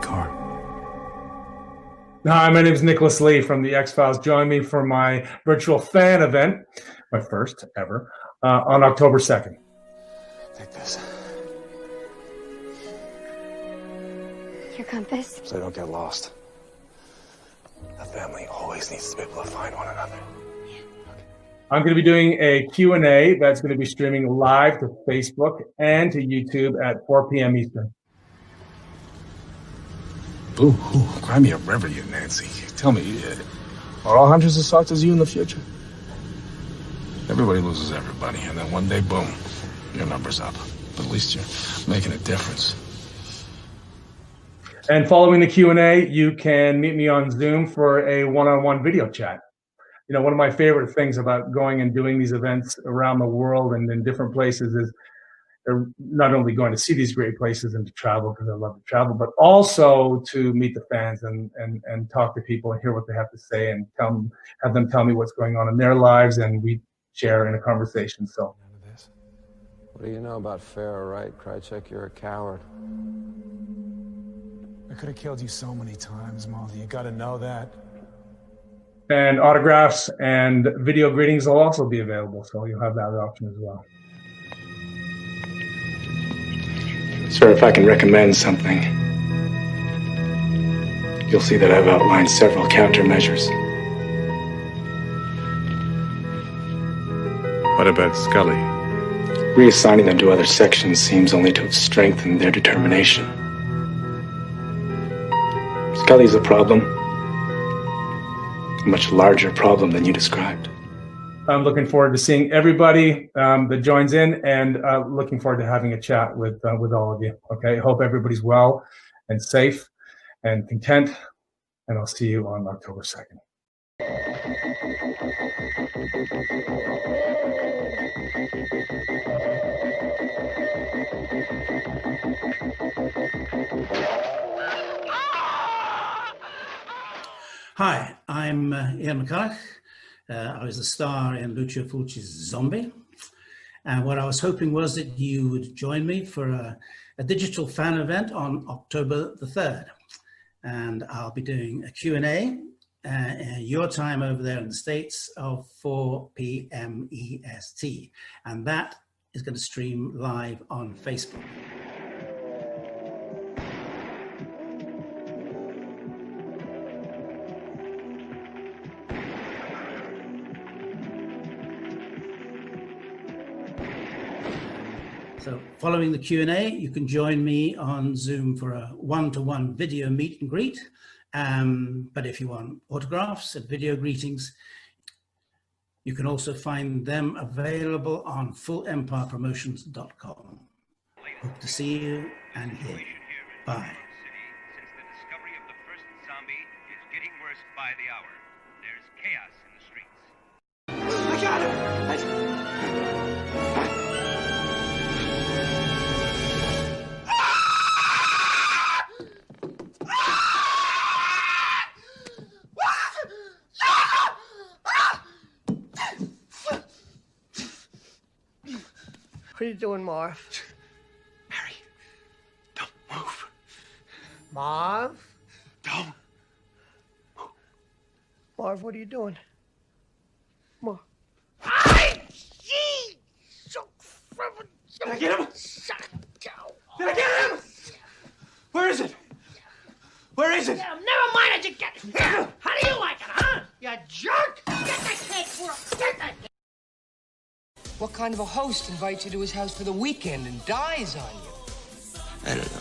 car. Hi, my name is Nicholas Lee from the X-Files. Join me for my virtual fan event, my first ever, on October 2nd. Take this. Your compass? So I don't get lost. A family always needs to be able to find one another. I'm going to be doing a Q&A that's going to be streaming live to Facebook and to YouTube at 4 p.m. Eastern. Boo-hoo. Cry me a river, you Nancy. Tell me, are all hunters as soft as you in the future? Everybody loses everybody, and then one day, boom, your number's up. But at least you're making a difference. And following the Q&A, you can meet me on Zoom for a one-on-one video chat. You know, one of my favorite things about going and doing these events around the world and in different places is not only going to see these great places and to travel, because I love to travel, but also to meet the fans and talk to people and hear what they have to say and have them tell me what's going on in their lives, and we share in a conversation. So, what do you know about fair or right? Krychek, you're a coward. I could have killed you so many times, Molly. You gotta know that. And autographs and video greetings will also be available, so you'll have that option as well. Sir, if I can recommend something, you'll see that I've outlined several countermeasures. What about Scully? Reassigning them to other sections seems only to have strengthened their determination. Scully's a problem. A much larger problem than you described. I'm looking forward to seeing everybody that joins in, and looking forward to having a chat with all of you. Okay, hope everybody's well and safe and content, and I'll see you on October 2nd. Hi, I'm Ian McCulloch. I was the star in Lucio Fulci's Zombie. And what I was hoping was that you would join me for a digital fan event on October the 3rd. And I'll be doing a Q&A your time over there in the States of 4 p.m. EST. And that is going to stream live on Facebook. So following the Q&A, you can join me on Zoom for a one-to-one video meet and greet. But if you want autographs and video greetings, you can also find them available on fullempirepromotions.com. Hope to see you and hear you. Bye. Since the discovery of the first zombie is getting worse by the hour. There's chaos in the streets. I got him! What are you doing, Marv? Harry, don't move. Marv? Don't. Marv, what are you doing? Marv. Did I get him? Did I get him? Where is it? Where is it? Yeah, never mind it, you get it. How do you like it, huh? You jerk! Get the cake for him. Get the cake. What kind of a host invites you to his house for the weekend and dies on you? I don't know.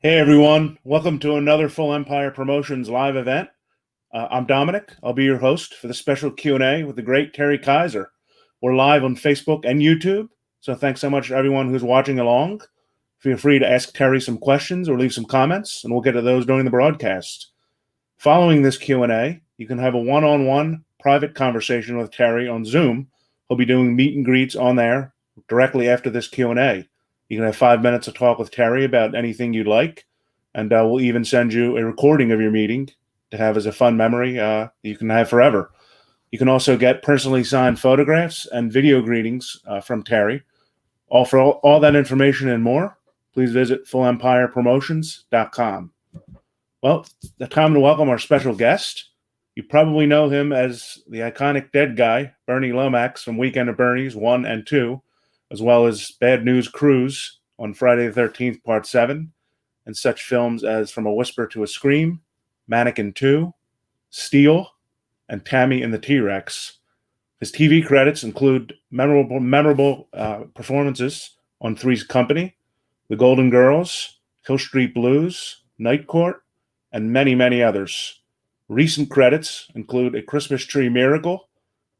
Hey everyone, welcome to another Full Empire Promotions live event. I'm Dominic. I'll be your host for the special Q&A with the great Terry Kiseer. We're live on Facebook and YouTube, so thanks so much to everyone who's watching along. Feel free to ask Terry some questions or leave some comments, and we'll get to those during the broadcast. Following this Q&A, you can have a one-on-one private conversation with Terry on Zoom. He'll be doing meet and greets on there directly after this Q&A. You can have 5 minutes to talk with Terry about anything you'd like, and we'll even send you a recording of your meeting to have as a fun memory you can have forever. You can also get personally signed photographs and video greetings from Terry. For all that information and more, please visit FullEmpirePromotions.com. Well, the time to welcome our special guest. You probably know him as the iconic dead guy, Bernie Lomax from Weekend at Bernie's 1 and 2, as well as Bad News Cruise on Friday the 13th, Part 7, and such films as From a Whisper to a Scream, Mannequin 2, Steel, and Tammy and the T-Rex. His TV credits include memorable performances on Three's Company, The Golden Girls, Hill Street Blues, Night Court, and many, many others. Recent credits include A Christmas Tree Miracle,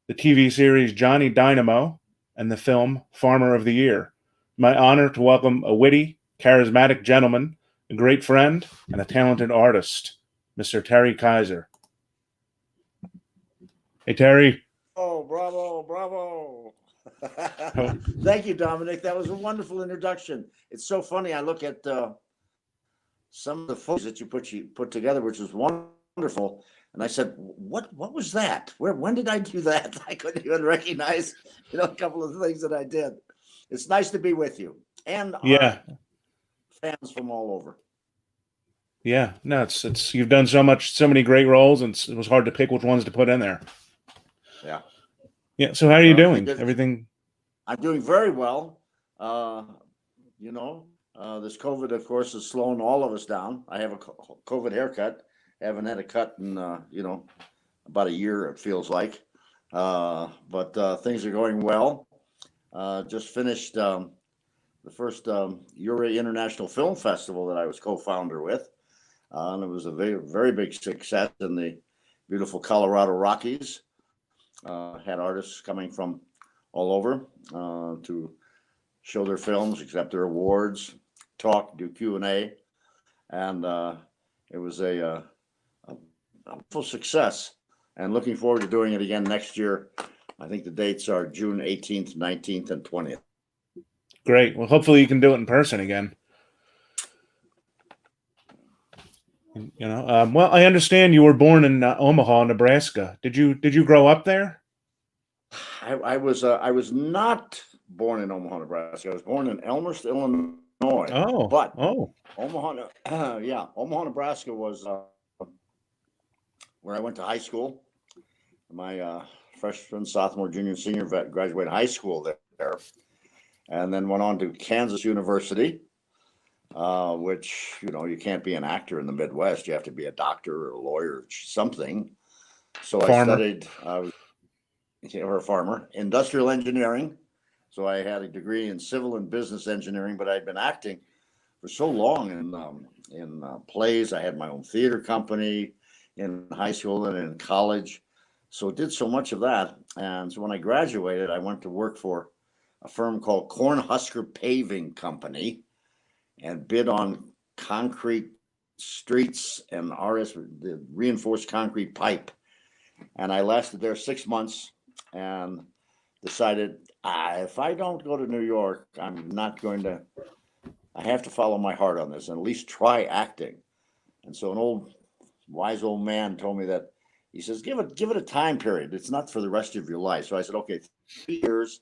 the TV series Johnny Dynamo, and the film Farmer of the Year. My honor to welcome a witty, charismatic gentleman, a great friend, and a talented artist, Mr. Terry Kiseer. Hey, Terry. Oh, bravo. Thank you, Dominic. That was a wonderful introduction. It's so funny. I look at some of the photos that you put together, which was wonderful. And I said, what was that? When did I do that? I couldn't even recognize, a couple of things that I did. It's nice to be with you and our fans from all over. Yeah, no, it's you've done so many great roles, and it was hard to pick which ones to put in there. Yeah. Yeah. So how are you doing? Everything? I'm doing very well. This COVID, of course, has slowed all of us down. I have a COVID haircut. Haven't had a cut in, about a year, it feels like. But things are going well. Just finished the first Uri International Film Festival that I was co-founder with. And it was a very, very big success in the beautiful Colorado Rockies. Had artists coming from all over to show their films, accept their awards, talk, do Q&A. And it was a full success, and looking forward to doing it again next year. I think the dates are June 18th, 19th, and 20th. Great. Well, hopefully you can do it in person again. Well, I understand you were born in Omaha, Nebraska. Did you grow up there? I was not born in Omaha, Nebraska. I was born in Elmhurst, Illinois. Omaha, Omaha, Nebraska was where I went to high school. My freshman, sophomore, junior, senior graduated high school there, and then went on to Kansas University, which, you can't be an actor in the Midwest. You have to be a doctor or a lawyer or something. So I studied, or a farmer, industrial engineering. So I had a degree in civil and business engineering, but I'd been acting for so long in plays. I had my own theater company in high school and in college. So did so much of that. And so when I graduated, I went to work for a firm called Cornhusker Paving Company and bid on concrete streets and the reinforced concrete pipe. And I lasted there 6 months and decided if I don't go to New York, I have to follow my heart on this and at least try acting. And so an wise old man told me that, he says, give it a time period. It's not for the rest of your life. So I said, okay, 3 years,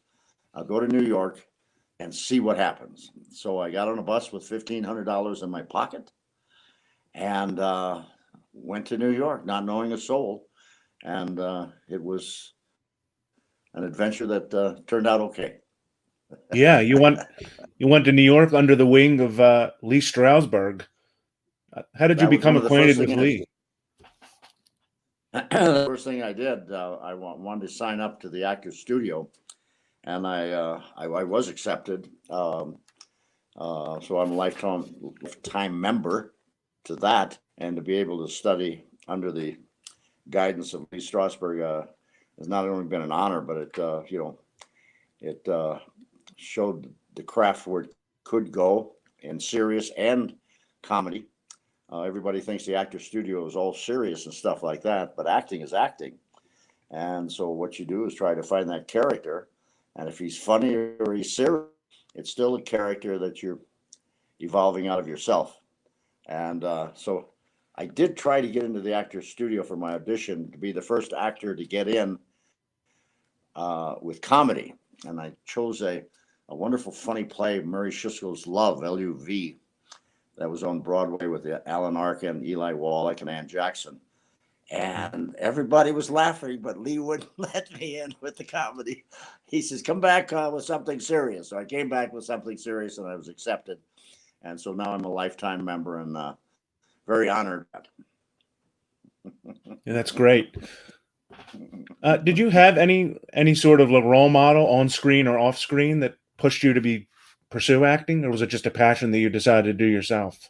I'll go to New York and see what happens. So I got on a bus with $1,500 in my pocket and went to New York, not knowing a soul. And it was an adventure that turned out okay. Yeah, you went to New York under the wing of Lee Strasberg. How did you become acquainted with Lee? The first thing I did, I wanted to sign up to the Actors Studio, and I was accepted. So I'm a lifetime member to that, and to be able to study under the guidance of Lee Strasberg has not only been an honor, but it showed the craft where it could go in serious and comedy. Everybody thinks the actor studio is all serious and stuff like that, but acting is acting. And so what you do is try to find that character. And if he's funny or he's serious, it's still a character that you're evolving out of yourself. And so I did try to get into the actor's studio for my audition to be the first actor to get in with comedy. And I chose a wonderful, funny play, Murray Schusskel's Love, L-U-V, that was on Broadway with Alan Arkin, Eli Wallach, and Ann Jackson. And everybody was laughing, but Lee wouldn't let me in with the comedy. He says, come back with something serious. So I came back with something serious, and I was accepted. And so now I'm a lifetime member and very honored. Yeah, that's great. Did you have any sort of role model on screen or off screen that pushed you to pursue acting, or was it just a passion that you decided to do yourself?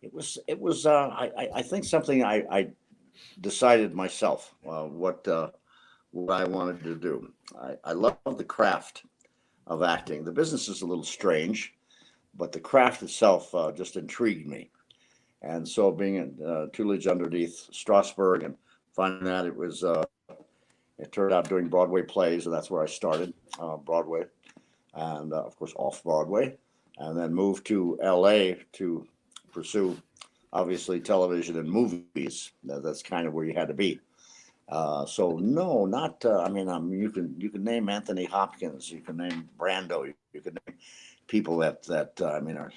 It was I think something I decided myself what I wanted to do. I love the craft of acting. The business is a little strange, but the craft itself just intrigued me. And so being in tutelage underneath Strasberg and finding that it turned out doing Broadway plays, and that's where I started, Broadway, and of course off Broadway, and then moved to LA to pursue obviously television and movies. That's kind of where you had to be. So no, not. I mean, you can name Anthony Hopkins, you can name Brando, you can name people that I mean are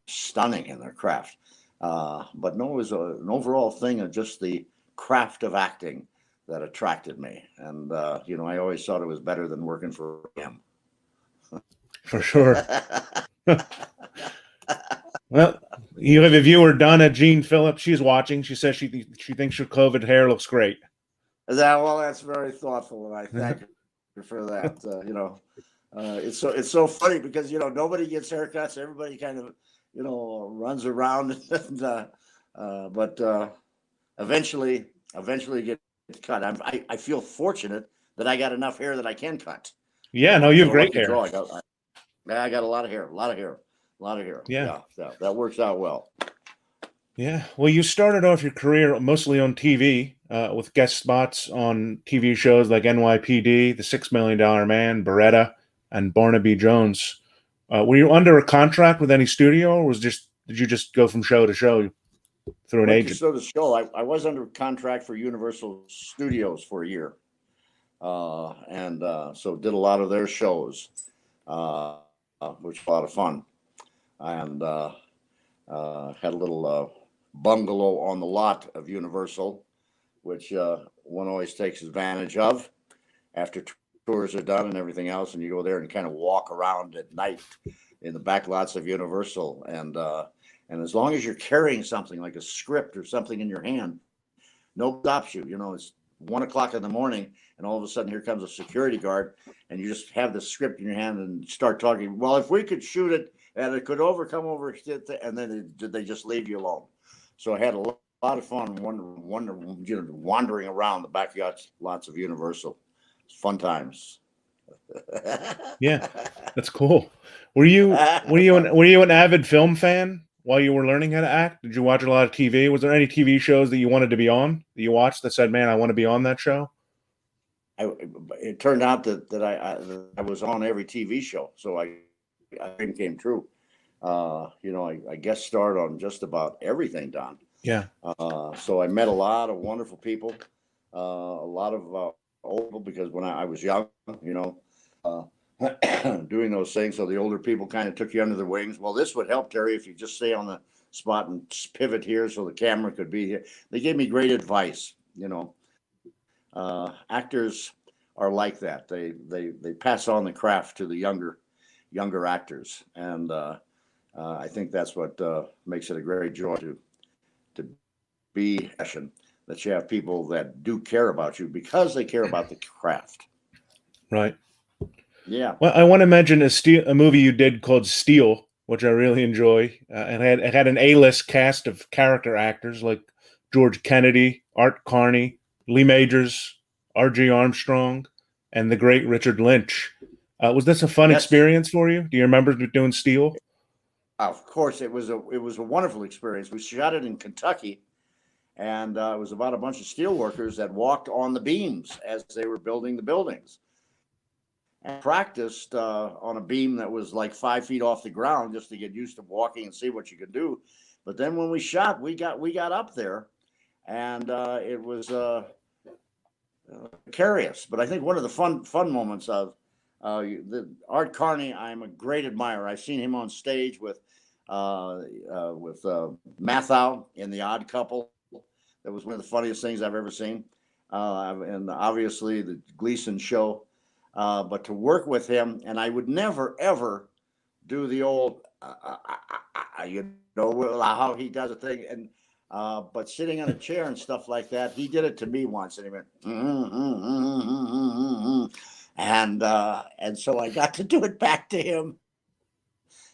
stunning in their craft. But no, it was an overall thing of just the craft of acting that attracted me, and I always thought it was better than working for him. For sure. Well, you have a viewer, Donna Jean Phillips. She's watching. She says she thinks your COVID hair looks great. That's very thoughtful, and I thank you for that. It's so funny because nobody gets haircuts. Everybody kind of runs around, and, but eventually get cut. I feel fortunate that I got enough hair that I can cut. Yeah, no, you have great hair. I got a lot of hair. Yeah, that works out well. Yeah. Well, you started off your career mostly on TV with guest spots on TV shows like NYPD, The $6 Million Man, Beretta, and Barnaby Jones. Were you under a contract with any studio, or did you just go from show to show through an agent? Show to show. I was under contract for Universal Studios for a year, and so did a lot of their shows, which was a lot of fun. And had a little bungalow on the lot of Universal, which one always takes advantage of after tours are done and everything else. And you go there and kind of walk around at night in the back lots of Universal. And as long as you're carrying something like a script or something in your hand, nobody stops you. It's 1 o'clock in the morning, and all of a sudden here comes a security guard, and you just have the script in your hand and start talking. Well, if we could shoot it, and it could come over, and then they just leave you alone. So I had a lot of fun wandering around the backyard lots of Universal. Fun times. Yeah, that's cool. Were you an avid film fan while you were learning how to act? Did you watch a lot of TV? Was there any TV shows that you wanted to be on that you watched that said, "Man, I want to be on that show"? It turned out that I was on every TV show, so I dream came true. I guest starred on just about everything, Don. Yeah. So I met a lot of wonderful people, a lot of old people, because when I was young, doing those things. So the older people kind of took you under their wings. Well, this would help, Terry, if you just stay on the spot and pivot here so the camera could be here. They gave me great advice. Actors are like that. They pass on the craft to the younger actors, and I think that's what makes it a great joy to be that you have people that do care about you because they care about the craft. Right. Yeah. Well, I want to mention a movie you did called Steel, which I really enjoy. It had an A-list cast of character actors like George Kennedy, Art Carney, Lee Majors, R.G. Armstrong, and the great Richard Lynch. Was this a fun experience for you? Do you remember doing Steel? Of course, it was a wonderful experience. We shot it in Kentucky, and it was about a bunch of steel workers that walked on the beams as they were building the buildings, and practiced on a beam that was like 5 feet off the ground just to get used to walking and see what you could do. But then when we shot, we got up there, and it was precarious. But I think one of the fun moments of the Art Carney, I'm a great admirer. I've seen him on stage with Mathau in The Odd Couple. That was one of the funniest things I've ever seen. And obviously the Gleason show. But to work with him, and I would never, ever do the old, how he does a thing. And but sitting on a chair and stuff like that, he did it to me once, and he went, and so I got to do it back to him.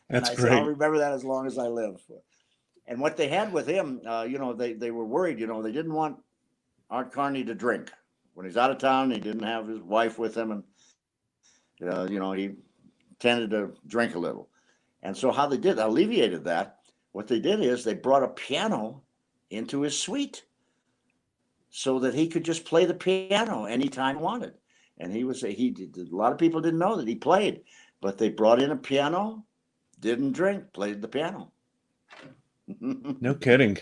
That's and I great. said, I'll remember that as long as I live. And what they had with him, they were worried. They didn't want Art Carney to drink when he's out of town. He didn't have his wife with him, and he tended to drink a little. And so how they did alleviated that. What they did is they brought a piano into his suite so that he could just play the piano anytime he wanted. And a lot of people didn't know that he played, but they brought in a piano, didn't drink, played the piano. No kidding.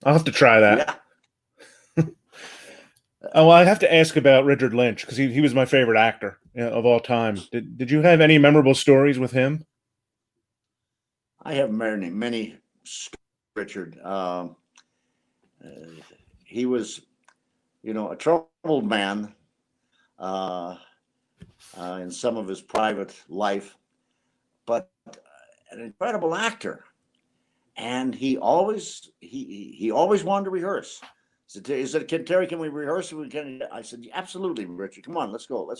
I'll have to try that. Yeah. Oh, well, I have to ask about Richard Lynch because he was my favorite actor of all time. Did you have any memorable stories with him? I have many Richard. He was, a troubled man in some of his private life, but an incredible actor. And he always wanted to rehearse. He said, Terry, can we rehearse? I said, absolutely, Richard. Come on, let's go.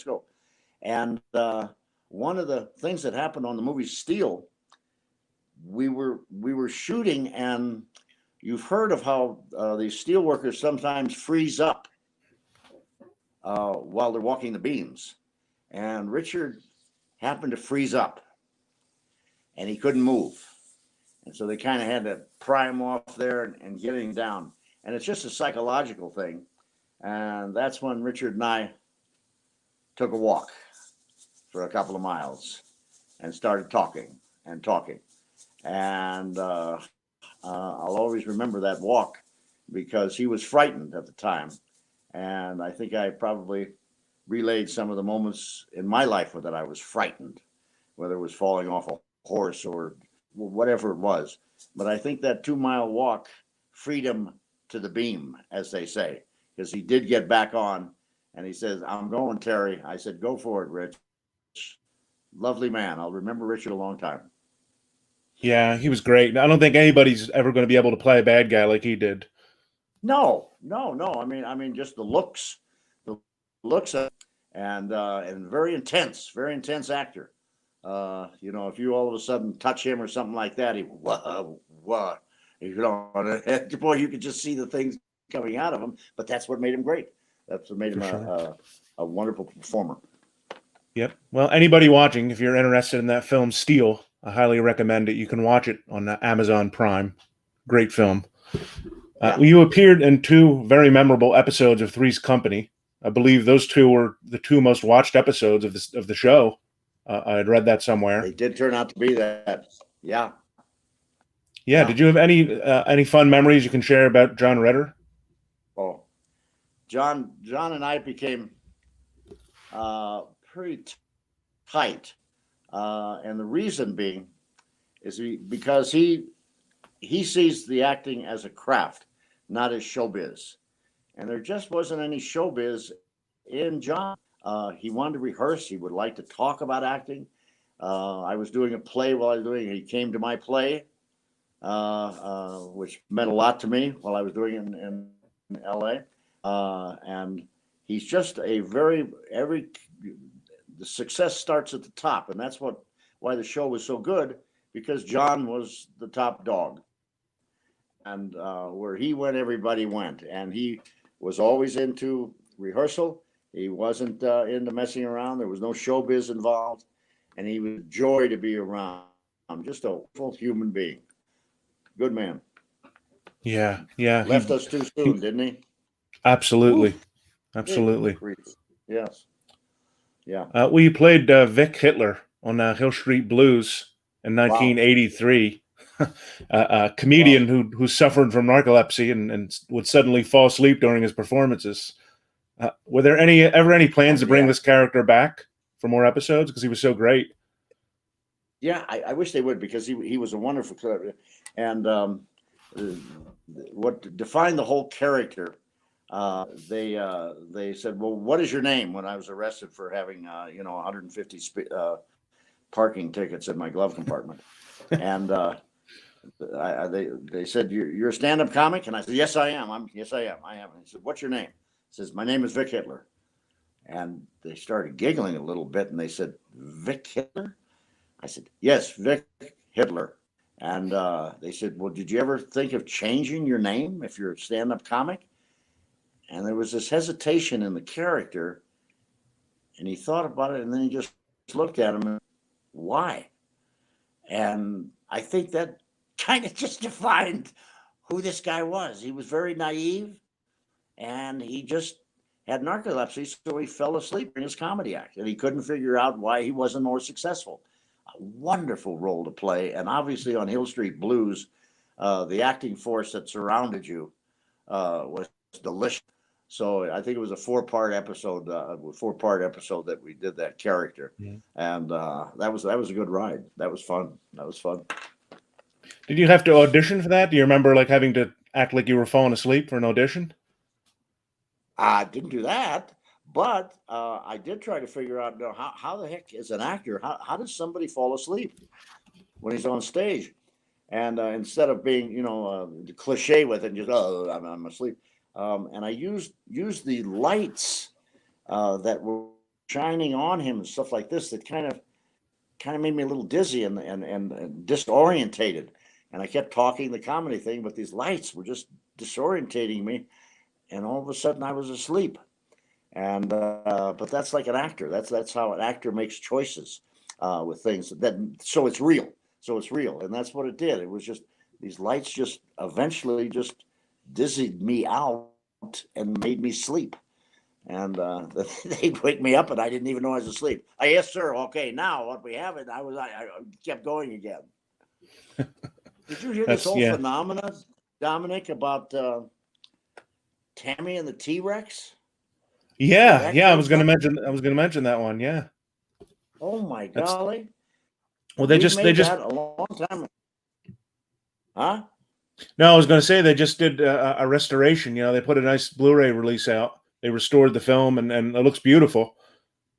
And one of the things that happened on the movie Steel, we were shooting, and you've heard of how these steel workers sometimes freeze up while they're walking the beams. And Richard happened to freeze up, and he couldn't move. And so they kind of had to pry him off there and get him down. And it's just a psychological thing. And that's when Richard and I took a walk for a couple of miles and started talking. And I'll always remember that walk because he was frightened at the time. And I think I probably relayed some of the moments in my life that I was frightened, whether it was falling off a horse or whatever it was. But I think that 2-mile walk freed him to the beam, as they say, because he did get back on, and he says, I'm going, Terry. I said, go for it, Rich. Lovely man. I'll remember Richard a long time. Yeah, he was great. I don't think anybody's ever going to be able to play a bad guy like he did. No. I mean, just the looks of, and very intense actor. If you all of a sudden touch him or something like that, what? Boy, you could just see the things coming out of him. But that's what made him great. That's what made him a wonderful performer. Yep. Well, anybody watching, if you're interested in that film Steel, I highly recommend it. You can watch it on Amazon Prime. Great film. You appeared in 2 very memorable episodes of Three's Company. I believe those 2 were the 2 most watched episodes of the show. I had read that somewhere. They did turn out to be that. Yeah. Yeah. Did you have any fun memories you can share about John Ritter? Oh, John and I became pretty tight, and the reason being is because he sees the acting as a craft, not as showbiz, and there just wasn't any showbiz in John. He wanted to rehearse. He would like to talk about acting. I was doing a play while I was doing it. He came to my play, which meant a lot to me while I was doing it in LA. And he's just the success starts at the top, and that's why the show was so good, because John was the top dog, and where he went, everybody went, and he was always into rehearsal. He wasn't into messing around. There was no showbiz involved, and he was a joy to be around. Just a full human being. Good man. Yeah, yeah. Left us too soon, didn't he? Absolutely. Woo. Absolutely. Yes. Yeah. Well, you played Vic Hitler on Hill Street Blues in 1983. A comedian who suffered from narcolepsy and would suddenly fall asleep during his performances. Were there ever any plans to bring this character back for more episodes, because he was so great? Yeah, I wish they would, because he was a wonderful character. And what defined the whole character, they said, well, what is your name? When I was arrested for having 150 parking tickets in my glove compartment. And they said, you're a stand-up comic? And I said, yes, I am. Yes, I am. I am. And he said, what's your name? He says, my name is Vic Hitler. And they started giggling a little bit, and they said, Vic Hitler? I said, yes, Vic Hitler. And they said, well, did you ever think of changing your name if you're a stand-up comic? And there was this hesitation in the character, and he thought about it, and then he just looked at him and, why? And I think that kind of just defined who this guy was. He was very naive, and he just had narcolepsy, so he fell asleep in his comedy act, and he couldn't figure out why he wasn't more successful. A wonderful role to play, and obviously on Hill Street Blues, the acting force that surrounded you was delicious. So I think it was a four-part episode that we did that character, and that was a good ride. That was fun. Did you have to audition for that? Do you remember having to act like you were falling asleep for an audition? I didn't do that, but I did try to figure out how the heck, as an actor, how does somebody fall asleep when he's on stage? And instead of being, the cliche with it, and just, I'm asleep. And I used the lights that were shining on him and stuff like this that kind of made me a little dizzy and disorientated. And I kept talking the comedy thing, but these lights were just disorientating me. And all of a sudden I was asleep. And but that's like an actor. That's how an actor makes choices with things. So it's real. And that's what it did. It was just these lights just eventually just dizzied me out and made me sleep. And they'd wake me up, and I didn't even know I was asleep. Yes, sir. Okay, now what we have it. I kept going again. Did you hear this whole phenomena, Dominic, about Tammy and the T-Rex? Yeah. I was going to mention that one. Yeah. Oh my golly. Well, they just that a long time. Huh? No, I was going to say they just did a restoration. They put a nice Blu-ray release out. They restored the film, and it looks beautiful.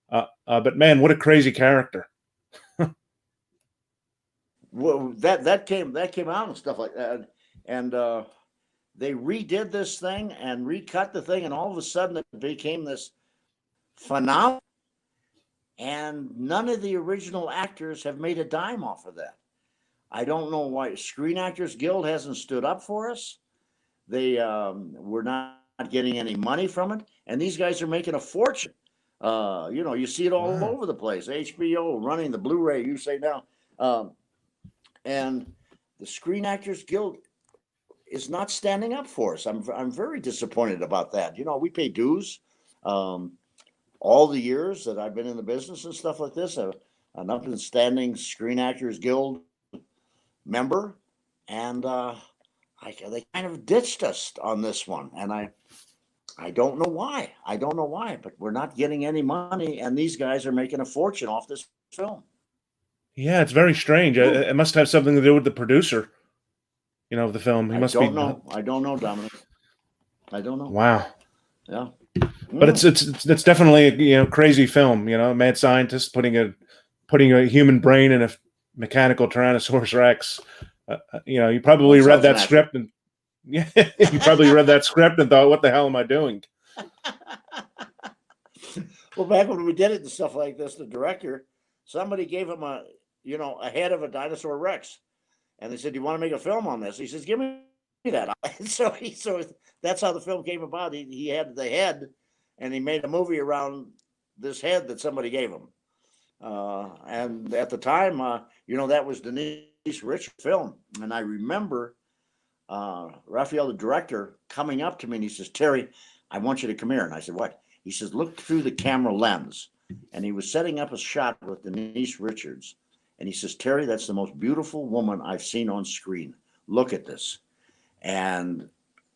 But man, what a crazy character! Well, that came out and stuff like that, and they redid this thing and recut the thing, and all of a sudden it became this phenomenon. And none of the original actors have made a dime off of that. I don't know why Screen Actors Guild hasn't stood up for us. They were not getting any money from it, and these guys are making a fortune. You see it all over the place. HBO running the Blu-ray, you say now, and the Screen Actors Guild is not standing up for us. I'm very disappointed about that. We pay dues. All the years that I've been in the business and stuff like this, an upstanding Screen Actors Guild member, and they kind of ditched us on this one, and I don't know why. But we're not getting any money, and these guys are making a fortune off this film. Yeah, it's very strange. It must have something to do with the producer, of the film. He must be. I don't know, Dominic. I don't know. Wow. Yeah. But it's definitely a crazy film. A mad scientist putting a human brain in a mechanical Tyrannosaurus Rex. You probably read that script and you probably read that script and thought, "What the hell am I doing?" Well, back when we did it and stuff like this, the director, somebody gave him a head of a dinosaur Rex, and they said, "Do you want to make a film on this?" He says, "Give me that." So that's how the film came about. He had the head, and he made a movie around this head that somebody gave him. And at the time, that was Denise Richards' film, and I remember Raphael, the director, coming up to me and he says, "Terry, I want you to come here." And I said, "What?" He says, "Look through the camera lens." And he was setting up a shot with Denise Richards. And he says, "Terry, that's the most beautiful woman I've seen on screen. Look at this." And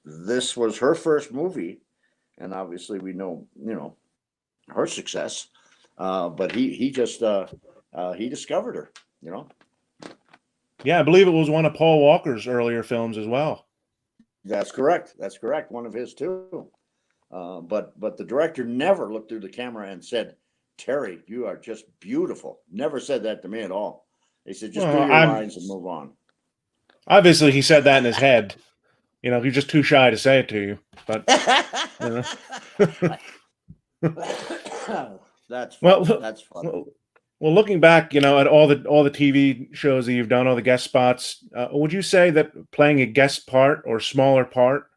this was her first movie. And obviously we know, her success. But he just he discovered her, Yeah, I believe it was one of Paul Walker's earlier films as well. That's correct. That's correct. One of his too. But the director never looked through the camera and said, "Terry, you are just beautiful." Never said that to me at all. They said, "Just do your lines and move on." Obviously, he said that in his head. He's just too shy to say it to you. But that's fun. That's fun. Well, looking back, at all the TV shows that you've done, all the guest spots, would you say that playing a guest part or smaller part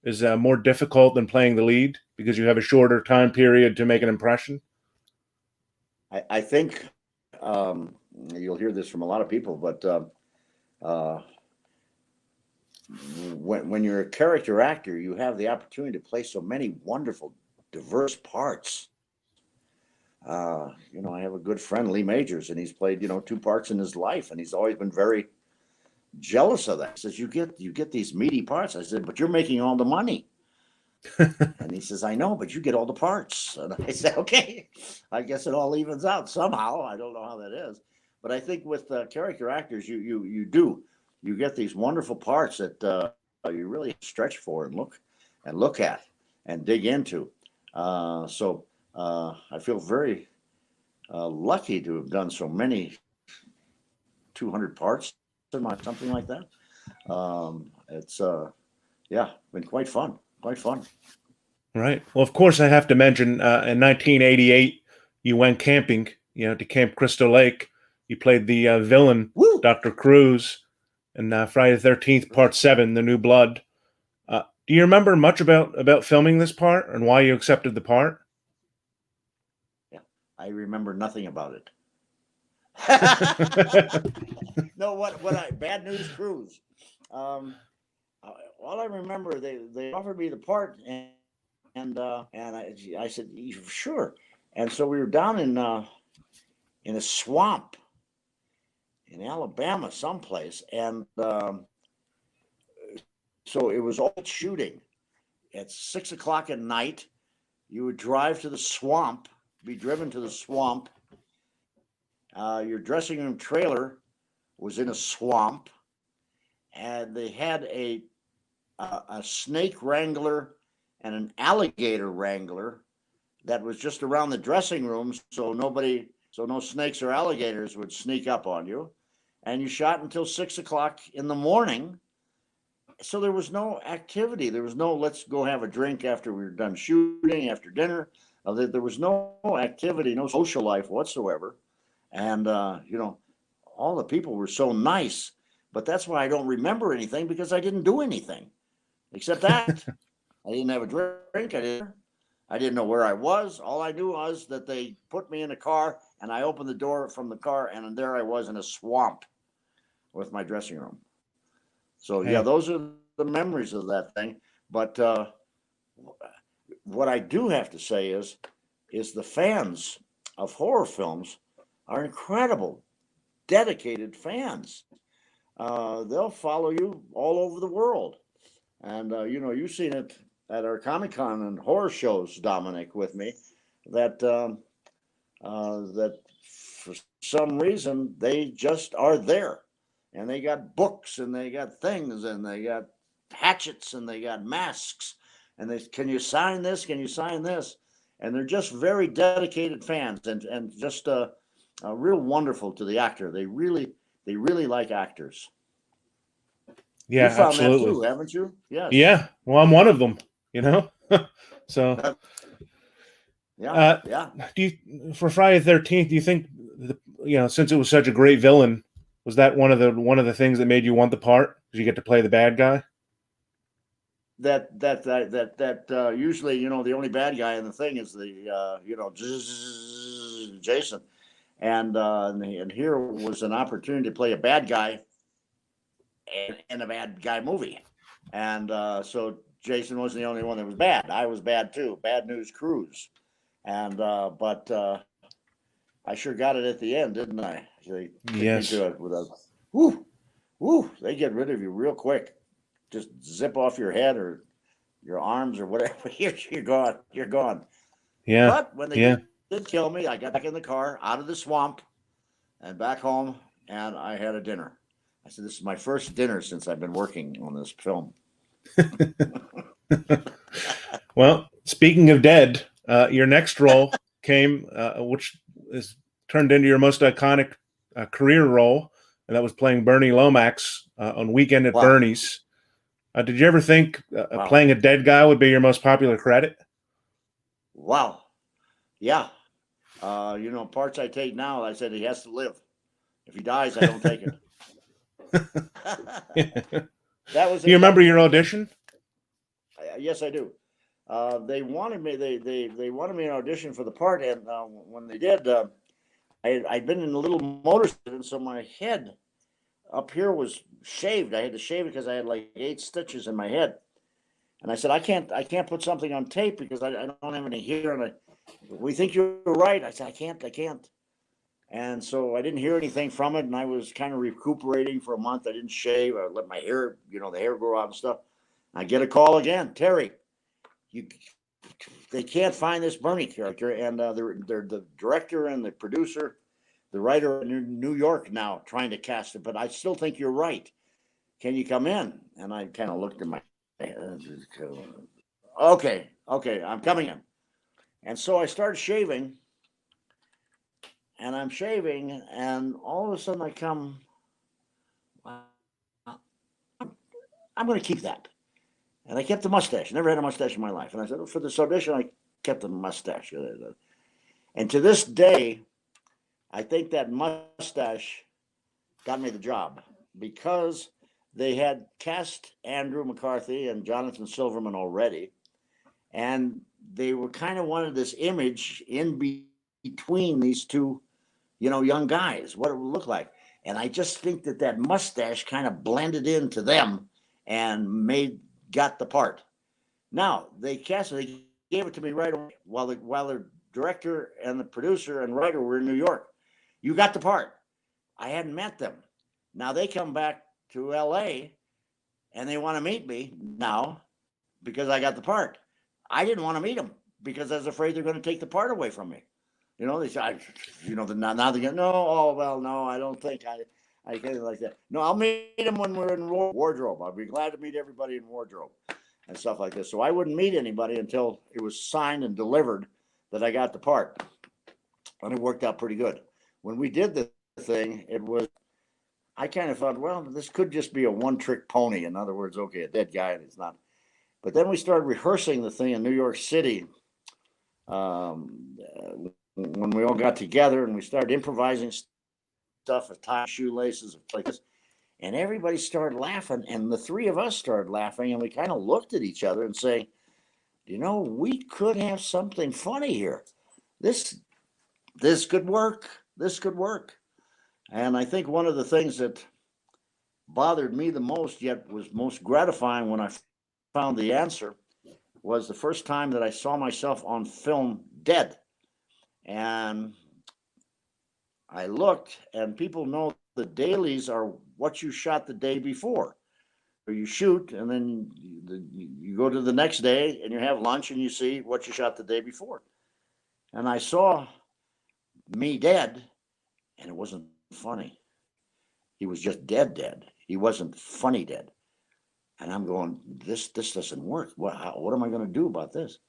is more difficult than playing the lead because you have a shorter time period to make an impression? I think you'll hear this from a lot of people, but when you're a character actor, you have the opportunity to play so many wonderful, diverse parts. I have a good friend, Lee Majors, and he's played, 2 parts in his life, and he's always been very jealous of that. He says, you get these meaty parts. I said, "But you're making all the money." And he says, "I know, but you get all the parts." And I said, "Okay, I guess it all evens out somehow. I don't know how that is." But I think with character actors, you get these wonderful parts that you really stretch for and look at and dig into. So I feel very lucky to have done so many 200 parts, something like that. It's been quite fun. Quite fun. Right. Well, of course, I have to mention in 1988, you went camping, to Camp Crystal Lake. You played the villain, Dr. Cruz, in Friday the 13th, Part 7, The New Blood. Do you remember much about filming this part and why you accepted the part? Yeah, I remember nothing about it. No, Bad News Cruise. All I remember, they offered me the part, and I said, "Sure." And so we were down in a swamp in Alabama, someplace, and so it was all shooting at 6:00 at night. You would drive to the swamp, be driven to the swamp. Your dressing room trailer was in a swamp, and they had a snake wrangler and an alligator wrangler that was just around the dressing room, so no snakes or alligators would sneak up on you. And you shot until 6:00 in the morning. So there was no activity. There was no "let's go have a drink after we were done shooting, after dinner." There was no activity, no social life whatsoever. And all the people were so nice. But that's why I don't remember anything, because I didn't do anything except that. I didn't have a drink. I didn't know where I was. All I knew was that they put me in a car, and I opened the door from the car, and there I was in a swamp with my dressing room. So yeah, those are the memories of that thing. But what I do have to say is the fans of horror films are incredible, dedicated fans. They'll follow you all over the world. And, you've seen it at our Comic-Con and horror shows, Dominic, with me, that for some reason they just are there. And they got books, and they got things, and they got hatchets, and they got masks. And "Can you sign this? Can you sign this?" And they're just very dedicated fans, and just real wonderful to the actor. They really like actors. Yeah, you found absolutely. that too, haven't you? Yes. Yeah. Well, I'm one of them, So Yeah. Do you, for Friday the 13th, do you think, since it was such a great villain, was that one of the things that made you want the part? Did you get to play the bad guy? That usually, the only bad guy in the thing is the Jason, and here was an opportunity to play a bad guy in a bad guy movie, and so Jason wasn't the only one that was bad. I was bad too. Bad News Cruise, and but I sure got it at the end, didn't I? They took me to it with a whoo. They get rid of you real quick. Just zip off your head or your arms or whatever. You're gone. You're gone. Yeah. But when they did kill me, I got back in the car, out of the swamp, and back home, and I had a dinner. I said, "This is my first dinner since I've been working on this film." Well, speaking of dead, your next role came, which is turned into your most iconic career role, and that was playing Bernie Lomax on Weekend at Bernie's. Did you ever think playing a dead guy would be your most popular credit? Wow. Yeah. Parts I take now, I said he has to live. If he dies, I don't take it. That was. Do you remember your audition? Yes, I do. They wanted me. They wanted me an audition for the part, and when they did, I'd been in a little motor accident, so my head up here was shaved. I had to shave it because I had like 8 stitches in my head. And I said, I can't put something on tape because I don't have any here. And we think you're right. I said, I can't. And so I didn't hear anything from it. And I was kind of recuperating for a month. I didn't shave. I let my hair, the hair grow out and stuff. I get a call again. Terry, they can't find this Bernie character. And they're the director and the producer, the writer in New York now trying to cast it. But I still think you're right. Can you come in? And I kind of looked at my okay, I'm coming in. And so I started shaving, and I'm shaving, and all of a sudden I come, I'm going to keep that. And I kept the mustache. Never had a mustache in my life. And I said, for this audition, I kept the mustache. And to this day, I think that mustache got me the job because they had cast Andrew McCarthy and Jonathan Silverman already, and they were kind of wanted this image in between these two, young guys, what it would look like. And I just think that mustache kind of blended into them and got the part. Now they gave it to me right away while the director and the producer and writer were in New York. You got the part. I hadn't met them. Now they come back to LA and they want to meet me now because I got the part. I didn't want to meet them because I was afraid they're going to take the part away from me. They say, now they go, no, I don't think I can't like that. No, I'll meet them when we're in wardrobe. I'll be glad to meet everybody in wardrobe and stuff like this. So I wouldn't meet anybody until it was signed and delivered that I got the part. And it worked out pretty good. When we did the thing, I kind of thought, well, this could just be a one-trick pony. In other words, okay, a dead guy, and it's not. But then we started rehearsing the thing in New York City when we all got together, and we started improvising stuff with tie shoelaces like this. And everybody started laughing, and the three of us started laughing, and we kind of looked at each other and saying, we could have something funny here. This could work. This could work. And I think one of the things that bothered me the most, yet was most gratifying when I found the answer, was the first time that I saw myself on film dead. And I looked, and people know the dailies are what you shot the day before. So you shoot, and then you go to the next day, and you have lunch, and you see what you shot the day before. And I saw me dead, and it wasn't funny. He was just dead. He wasn't funny dead. And I'm going, this doesn't work. What am I going to do about this?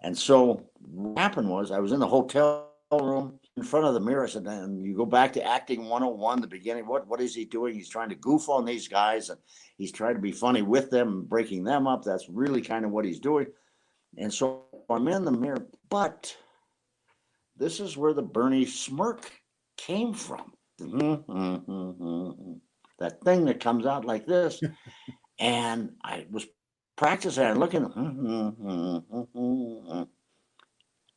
And so what happened was I was in the hotel room in front of the mirror. I said, and you go back to acting 101, the beginning. What is he doing? He's trying to goof on these guys, and he's trying to be funny with them and breaking them up. That's really kind of what he's doing. And so I'm in the mirror, but this is where the Bernie smirk came from. That thing that comes out like this. And I was practicing and looking,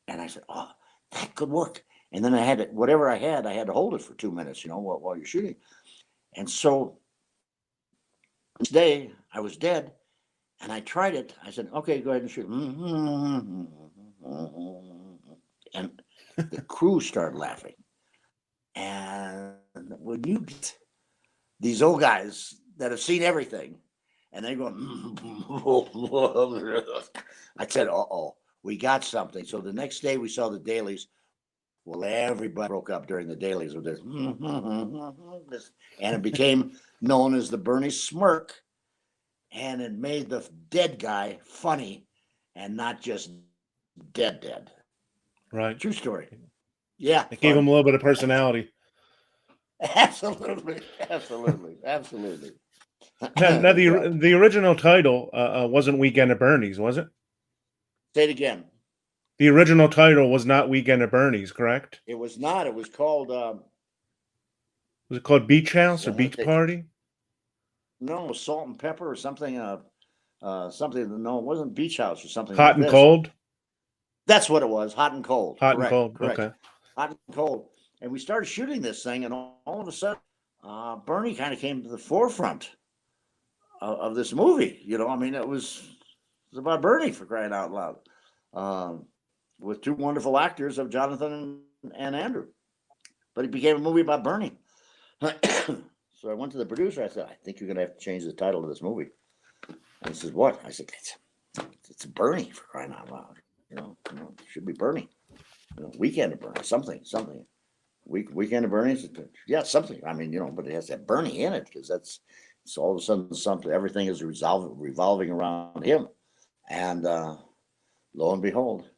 and I said, "Oh, that could work." And then I had it, whatever I had to hold it for 2 minutes, while you're shooting. And so this day I was dead, and I tried it. I said, "Okay, go ahead and shoot." And the crew started laughing. And when you get these old guys that have seen everything, and they're going, I said, "Uh-oh, we got something." So the next day we saw the dailies. Well, everybody broke up during the dailies with this. And it became known as the Bernie smirk. And it made the dead guy funny and not just dead. Right. True story. Yeah. It gave him a little bit of personality. Absolutely. Now the original title wasn't Weekend at Bernie's, was it? Say it again. The original title was not Weekend at Bernie's, correct? It was not. It was called. Was it called Beach House or Beach Party? No, it was Salt and Pepper or something. Something. No, it wasn't Beach House or something. Hot like and this. Cold. That's what it was. Hot and Cold. Hot Correct, and Cold. Correct. Okay. Hot and Cold. And we started shooting this thing, and all of a sudden, Bernie kind of came to the forefront of this movie. I mean, it was about Bernie, for crying out loud, with two wonderful actors of Jonathan and Andrew. But it became a movie about Bernie. So I went to the producer. I said, "I think you're going to have to change the title of this movie." And he says, "What?" I said, "It's Bernie, for crying out loud. It should be Bernie. Weekend of Bernie, something. Weekend of Bernie, yeah, something. I mean, but it has that Bernie in it, because it's all of a sudden something. Everything is revolving around him, and lo and behold,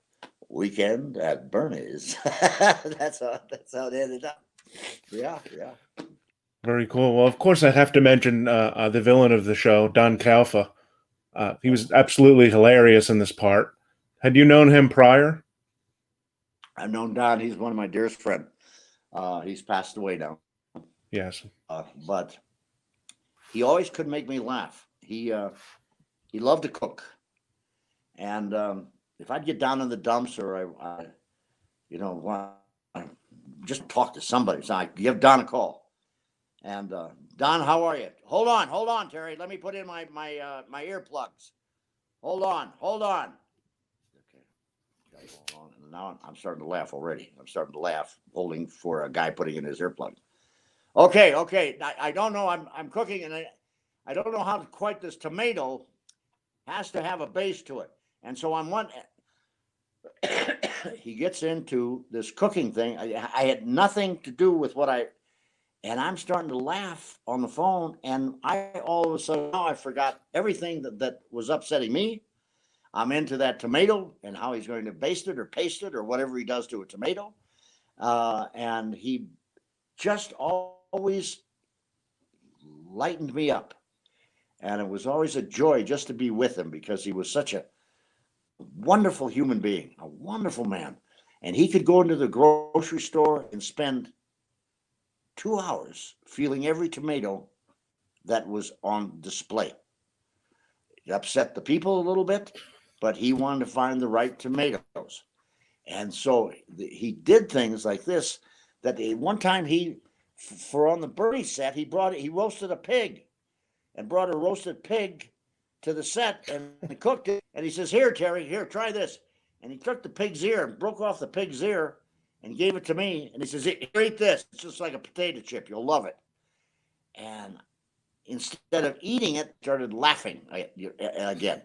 Weekend at Bernie's. That's how it ended up. Yeah. Very cool. Well, of course, I have to mention the villain of the show, Don Calfa. He was absolutely hilarious in this part. Had you known him prior? I've known Don. He's one of my dearest friends. He's passed away now. Yes. But he always could make me laugh. He loved to cook. And if I'd get down in the dumps, or I just talk to somebody, so I give Don a call. And Don, how are you? Hold on, Terry. Let me put in my earplugs. Hold on. Okay, hold on. And now I'm starting to laugh already. I'm starting to laugh, holding for a guy putting in his earplug. Okay. I don't know. I'm cooking, and I don't know how quite this tomato has to have a base to it. And so he gets into this cooking thing. I had nothing to do with and I'm starting to laugh on the phone, and all of a sudden now I forgot everything that was upsetting me. I'm into that tomato and how he's going to baste it or paste it or whatever he does to a tomato. And he just always lightened me up. And it was always a joy just to be with him, because he was such a wonderful human being, a wonderful man. And he could go into the grocery store and spend 2 hours feeling every tomato that was on display. It upset the people a little bit, but he wanted to find the right tomatoes. And so he did things like this, that one time for on the Bernie set, he roasted a pig and brought a roasted pig to the set and cooked it. And he says, "Here, Terry, here, try this." And he took the pig's ear and broke off the pig's ear and gave it to me. And he says, "Here, eat this. It's just like a potato chip. You'll love it." And instead of eating it, started laughing again.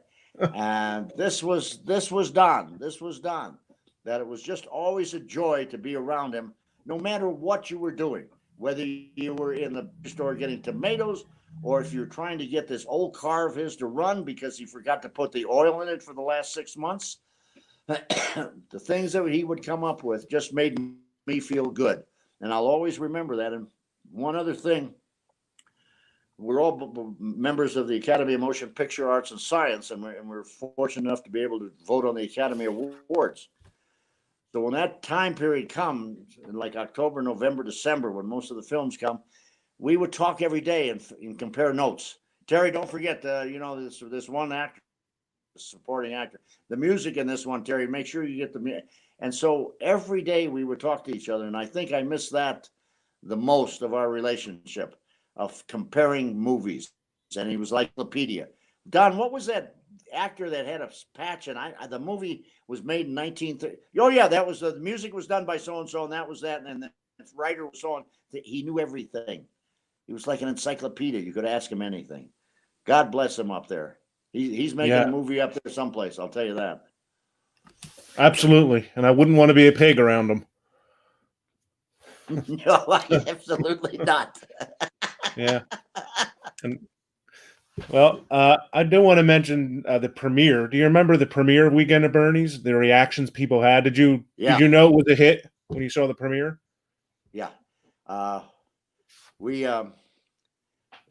And this was Don. That it was just always a joy to be around him, no matter what you were doing, whether you were in the store getting tomatoes, or if you're trying to get this old car of his to run because he forgot to put the oil in it for the last 6 months. The things that he would come up with just made me feel good. And I'll always remember that. And one other thing, we're all members of the Academy of Motion Picture Arts and Science, and we're fortunate enough to be able to vote on the Academy Awards. So when that time period comes, like October, November, December, when most of the films come, we would talk every day and compare notes. Terry, don't forget, this one actor, supporting actor, the music in this one, Terry, make sure you get the music. And so every day we would talk to each other. And I think I miss that the most of our relationship, of comparing movies. And he was like Wikipedia. Don, what was that actor that had a patch? And the movie was made in 1930. Oh yeah, that was the music was done by so and so, and that was that, and the writer was so on. He knew everything. He was like an encyclopedia. You could ask him anything. God bless him up there. He's making a movie up there someplace. I'll tell you that. Absolutely, and I wouldn't want to be a pig around him. No, absolutely not. Yeah. And, well, I do want to mention the premiere. Do you remember the premiere of Weekend at Bernie's? The reactions people had. Did you know it was a hit when you saw the premiere? Yeah.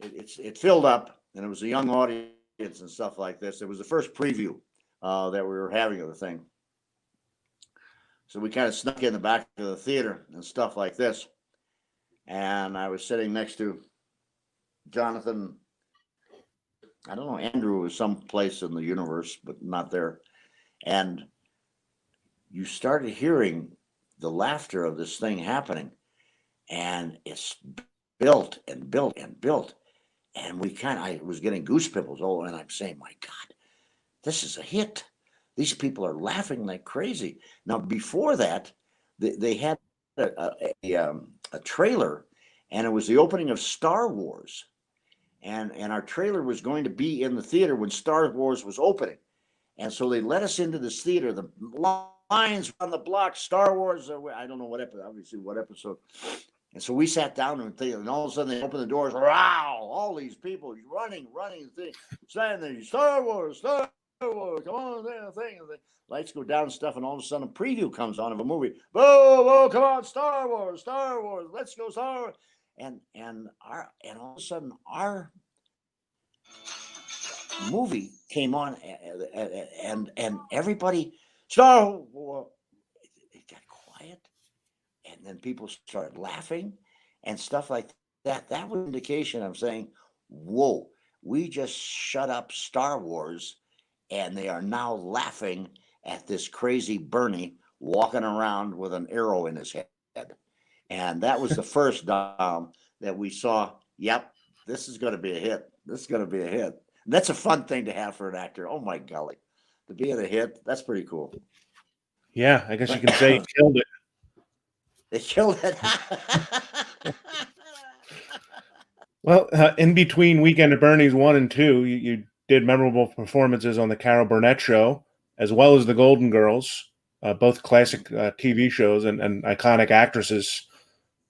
It filled up, and it was a young audience and stuff like this. It was the first preview that we were having of the thing. So we kind of snuck in the back of the theater and stuff like this. And I was sitting next to Jonathan. I don't know, Andrew was someplace in the universe, but not there. And you started hearing the laughter of this thing happening. And it's built and built and built. And I was getting goose pimples. Oh, and I'm saying, my God, this is a hit. These people are laughing like crazy. Now, before that, they had a trailer, and it was the opening of Star Wars. And our trailer was going to be in the theater when Star Wars was opening. And so they let us into this theater. The lines on the block, Star Wars, I don't know what episode, obviously what episode. And so we sat down and all of a sudden they opened the doors. Wow, all these people running, saying there, Star Wars, come on, thing. Lights go down and stuff, and all of a sudden a preview comes on of a movie. Whoa, come on, Star Wars, let's go Star Wars. And all of a sudden our movie came on, and everybody, Star Wars, it got quiet, and then people started laughing and stuff like that. That was an indication of saying, whoa, we just shut up Star Wars, and they are now laughing at this crazy Bernie walking around with an arrow in his head. And that was the first that we saw, yep, this is going to be a hit. This is going to be a hit. And that's a fun thing to have for an actor. Oh, my golly. To be in a hit, that's pretty cool. Yeah, I guess you can say he killed it. They killed it. Well, in between Weekend at Bernie's 1 and 2, you did memorable performances on the Carol Burnett Show, as well as the Golden Girls, both classic TV shows and iconic actresses.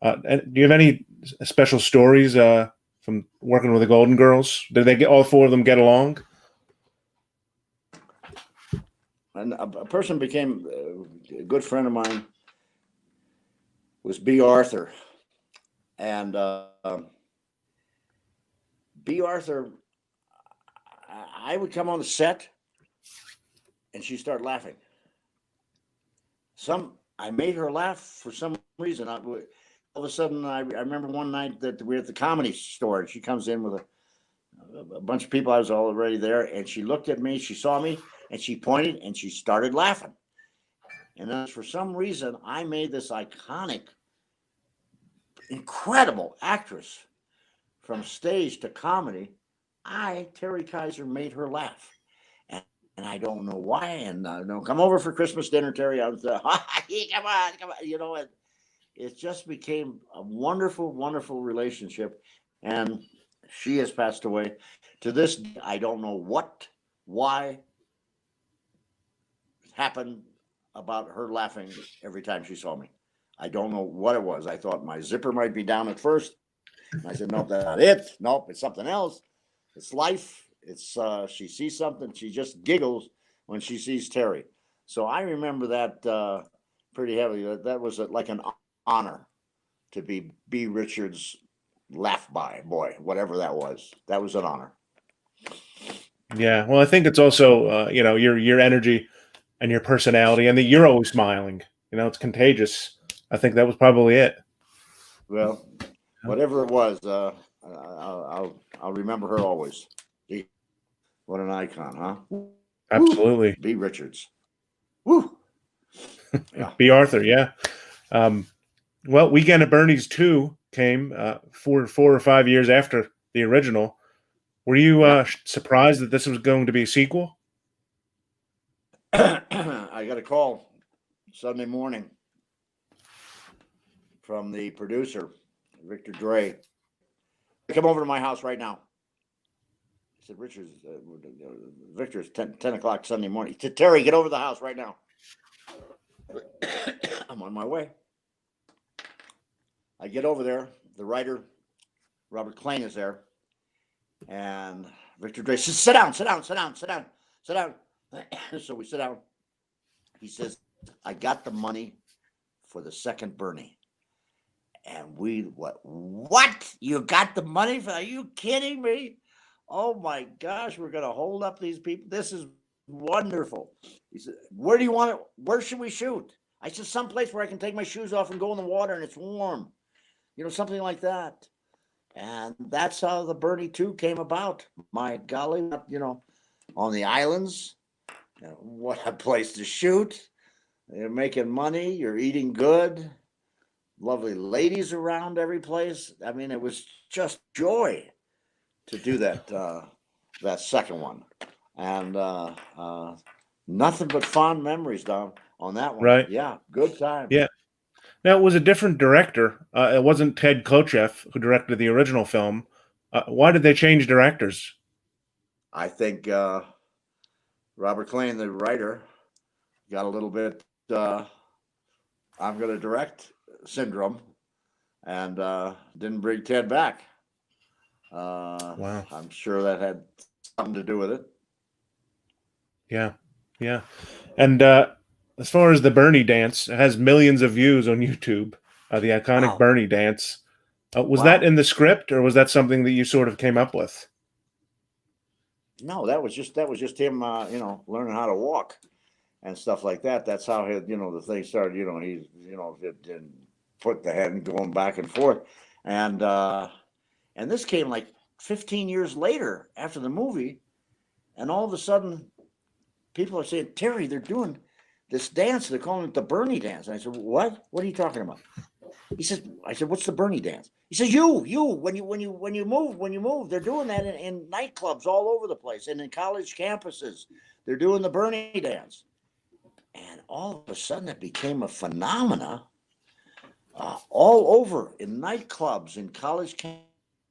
And do you have any special stories from working with the Golden Girls? Did all four of them get along? And a person became a good friend of mine was B. Arthur. And B. Arthur, I would come on the set and she'd start laughing. I made her laugh for some reason. All of a sudden, I remember one night that we were at the Comedy Store, and she comes in with a bunch of people. I was already there, and she looked at me, she saw me, and she pointed, and she started laughing. And then for some reason, I made this iconic, incredible actress from stage to comedy. Terry Kiseer, made her laugh. And I don't know why. And no, come over for Christmas dinner, Terry. I was, come on. You know, it just became a wonderful, wonderful relationship. And she has passed away. To this, I don't know why it happened about her laughing every time she saw me. I don't know what it was. I thought my zipper might be down at first. And I said, nope, that's not it. Nope, it's something else. It's life. It's she sees something, she just giggles when she sees Terry. So I remember that pretty heavily. That was like an honor to be B. Richards' laugh by boy, whatever that was. That was an honor. Yeah, well, I think it's also your energy and your personality, and that you're always smiling. it's contagious. I think that was probably it. Well, whatever it was, I'll remember her always. Gee, what an icon, huh? Absolutely. Woo. B. Richards. Woo. Yeah. B. Arthur, yeah. Well, Weekend at Bernie's 2 came 4 or 5 years after the original. Were you surprised that this was going to be a sequel? I got a call Sunday morning from the producer, Victor Dre. Come over to my house right now. I said, Victor's 10 o'clock Sunday morning. He said, Terry, get over to the house right now. I'm on my way. I get over there. The writer, Robert Klein, is there. And Victor Dre says, sit down. So we sit down. He says, I got the money for the second Bernie. And what? You got the money for? Are you kidding me? Oh my gosh, we're gonna hold up these people. This is wonderful. He said, where do you want it? Where should we shoot? I said, someplace where I can take my shoes off and go in the water and it's warm. Something like that. And that's how the Bernie 2 came about. My golly, on the islands. What a place to shoot. You're making money, you're eating good. Lovely ladies around every place. I mean, it was just joy to do that that second one. And nothing but fond memories, Dom, on that one. Right. Yeah, good time. Yeah. Now, it was a different director. It wasn't Ted Kochev who directed the original film. Why did they change directors? I think Robert Klein, the writer, got a little bit I'm going to direct syndrome and didn't bring Ted back. Wow. I'm sure that had something to do with it. Yeah. And as far as the Bernie dance, it has millions of views on YouTube. The iconic Bernie dance. Was that in the script, or was that something that you sort of came up with? No, that was just him, learning how to walk and stuff like that. That's how the thing started. He's put the head and going back and forth, and this came like 15 years later after the movie, and all of a sudden, people are saying, Terry, they're doing this dance. They're calling it the Bernie dance. And I said, what? What are you talking about? I said, what's the Bernie dance? He says, when you move, they're doing that in nightclubs all over the place and in college campuses. They're doing the Bernie dance. And all of a sudden it became a phenomena all over in nightclubs, in college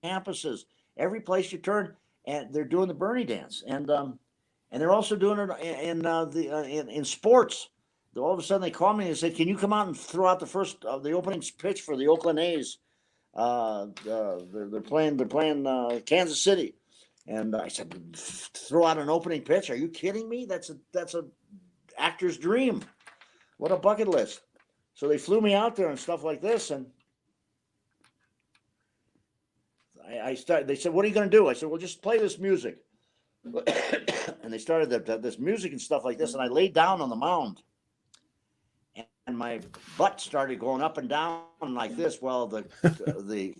campuses, every place you turn, and they're doing the Bernie dance. And they're also doing it in sports. All of a sudden, they called me and said, "Can you come out and throw out the opening pitch for the Oakland A's? They're playing Kansas City." And I said, "Throw out an opening pitch? Are you kidding me? That's a actor's dream. What a bucket list!" So they flew me out there and stuff like this, and I started. They said, "What are you going to do?" I said, "Well, just play this music." And they started this music and stuff like this, and I laid down on the mound, and my butt started going up and down like this. Well, the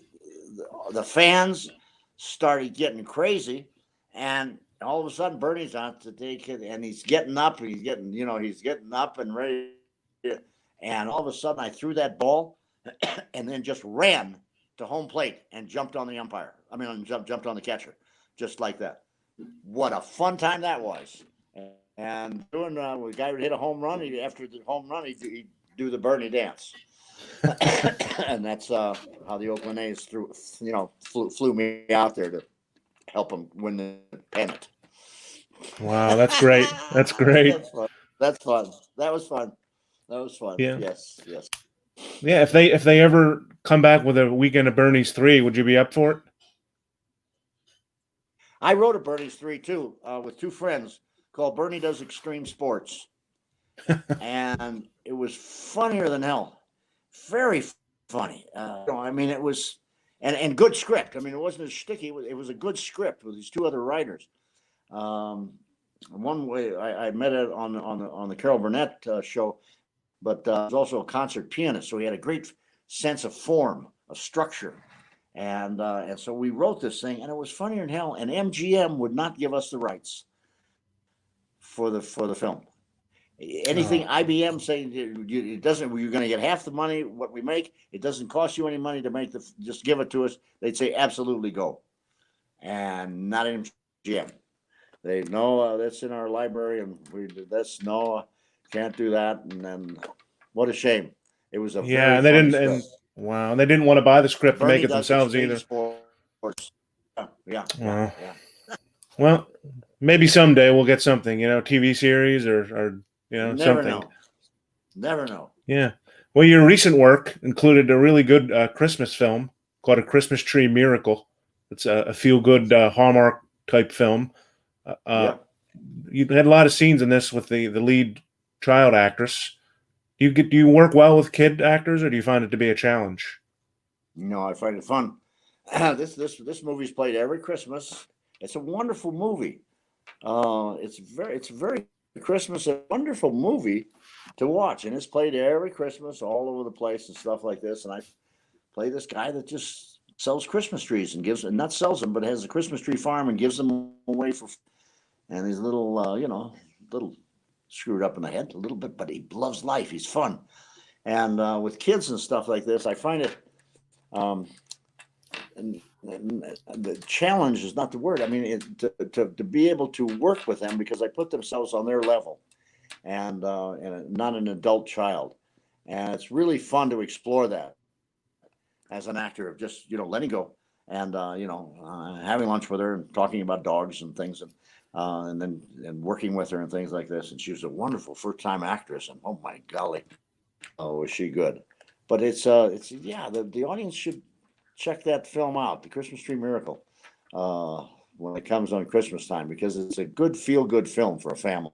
fans started getting crazy, and all of a sudden Bernie's on to take it, and he's getting up, and he's getting up and ready, and all of a sudden I threw that ball, and then just ran to home plate and jumped on the umpire. I mean, jumped on the catcher, just like that. What a fun time that was! And doing the guy would hit a home run. After the home run, he'd do the Bernie dance, and that's how the Oakland A's flew me out there to help them win the pennant. Wow, that's great. That's great. That's fun. That was fun. Yeah. Yes. Yeah. If they ever come back with a Weekend at Bernie's 3, would you be up for it? I wrote a Bernie's 3 too, with two friends, called Bernie Does Extreme Sports. And it was funnier than hell. Very funny. I mean, it was, and good script. I mean, it wasn't as sticky. It was a good script with these two other writers. One way I met it on the Carol Burnett show, but he was also a concert pianist. So he had a great sense of form, of structure. And so we wrote this thing, and it was funnier than hell. And MGM would not give us the rights for the film. Anything IBM saying it doesn't, you're going to get half the money what we make. It doesn't cost you any money to make just give it to us. They'd say absolutely go, and not MGM. They know that's in our library, and can't do that. And then what a shame. It was a and very they funny didn't. script. Wow, and they didn't want to buy the script Bernie to make it does themselves extreme either. Sports. Yeah. Well, maybe someday we'll get something, TV series or Never something. Never know. Yeah. Well, your recent work included a really good Christmas film called A Christmas Tree Miracle. It's a feel-good Hallmark type film. You had a lot of scenes in this with the lead child actress. Do you work well with kid actors, or do you find it to be a challenge? No, I find it fun. This movie's played every Christmas. It's a wonderful movie. It's very Christmas, a wonderful movie to watch, and it's played every Christmas all over the place and stuff like this. And I play this guy that just sells Christmas trees and not sells them, but has a Christmas tree farm and gives them away and he's little little screwed up in the head a little bit, but he loves life. He's fun. And with kids and stuff like this, I find it and the challenge is not the word. I mean, to be able to work with them, because I put themselves on their level, and not an adult child, and it's really fun to explore that as an actor, of just letting go and having lunch with her and talking about dogs and things, and then working with her and things like this. And she was a wonderful first-time actress, and oh my golly, oh, was she good. But the audience should check that film out, The Christmas Tree Miracle, when it comes on Christmas time, because it's a good feel-good film for a family.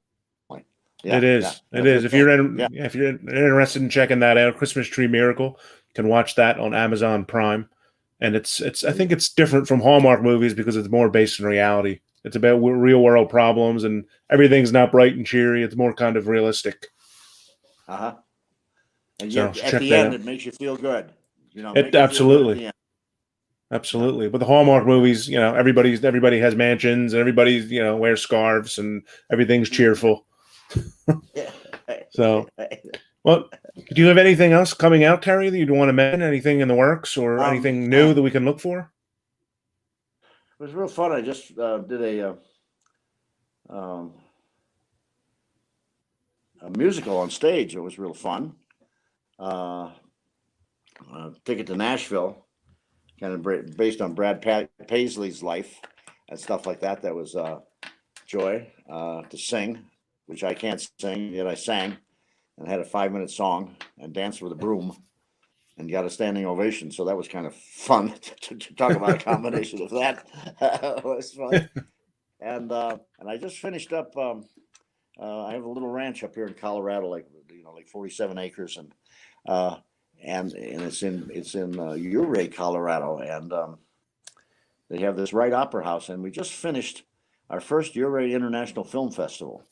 Yeah, it is. Yeah, it is. If you're interested in checking that out, Christmas Tree Miracle, you can watch that on Amazon Prime. And it's I think it's different from Hallmark movies because it's more based in reality. It's about real world problems, and everything's not bright and cheery. It's more kind of realistic. And So at the end, it makes you feel good. Absolutely. Absolutely. But the Hallmark movies, everybody has mansions, and everybody's, wears scarves, and everything's cheerful. So, well, do you have anything else coming out, Terry, that you'd want to mention? Anything in the works, or anything new that we can look for? It was real fun. I just did a musical on stage. It was real fun. Ticket to Nashville, kind of based on Brad Paisley's life and stuff like that. That was joy to sing, which I can't sing, yet I sang and had a 5-minute song and danced with a broom and got a standing ovation. So that was kind of fun to talk about a combination of that. It was fun. And I just finished up. I have a little ranch up here in Colorado, like 47 acres, and it's in Ouray, Colorado, and they have this Wright Opera House, and we just finished our first Ouray International Film Festival,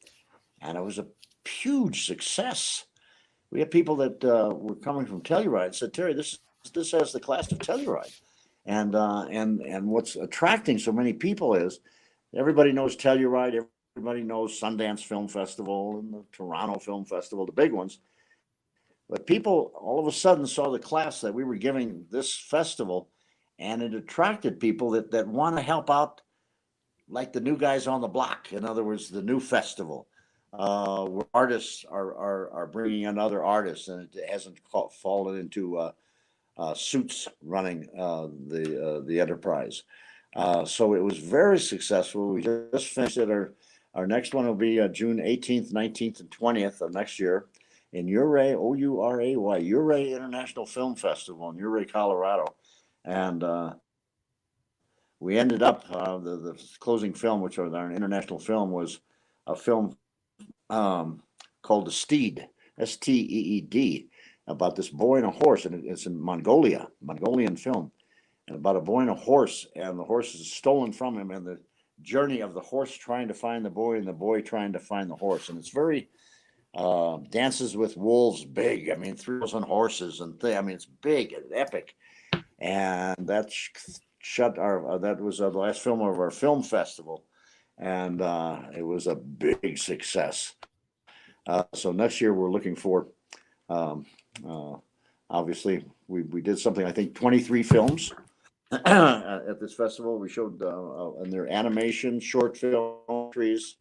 and it was a huge success. We had people that were coming from Telluride and said, "Terry, this has the class of Telluride," and what's attracting so many people is everybody knows Telluride, everybody knows Sundance Film Festival and the Toronto Film Festival, the big ones. But people all of a sudden saw the class that we were giving this festival, and it attracted people that want to help out, like the new guys on the block. In other words, the new festival, where artists are bringing in other artists, and it hasn't fallen into Suits running the enterprise. So it was very successful. We just finished it. Our next one will be June 18th, 19th, and 20th of next year in Ouray, Ouray, Ouray International Film Festival in Ouray, Colorado. And we ended up, the closing film, which was our international film, was a film called The Steed, Steed, about this boy and a horse. And it's in Mongolia, Mongolian film, and about a boy and a horse. And the horse is stolen from him, and the journey of the horse trying to find the boy and the boy trying to find the horse. And it's very Dances with Wolves, big. I mean, 3,000 horses and I mean, it's big and epic. And that that was the last film of our film festival, and it was a big success. So next year we're looking for, obviously we did something, I think 23 films at this festival. We showed in their animation, short film, trees,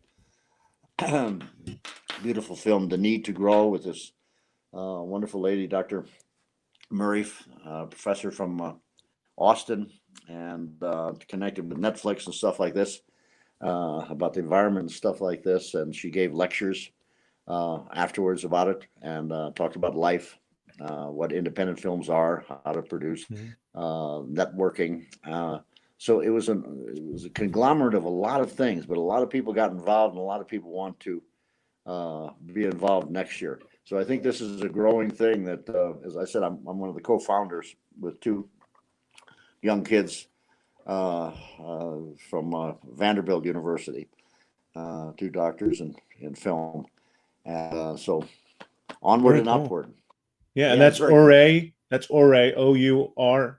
beautiful film, The Need to Grow, with this wonderful lady, Dr. Murray, professor from Austin, and connected with Netflix and stuff like this, about the environment and stuff like this. And she gave lectures afterwards about it, and talked about life, what independent films are, how to produce, networking. So it was a conglomerate of a lot of things, but a lot of people got involved, and a lot of people want to be involved next year. So I think this is a growing thing that, as I said, I'm one of the co-founders with two young kids from Vanderbilt University, two doctors in film. So onward Very and cool. upward. Yeah, and that's Ouray. That's Ouray, Ouray.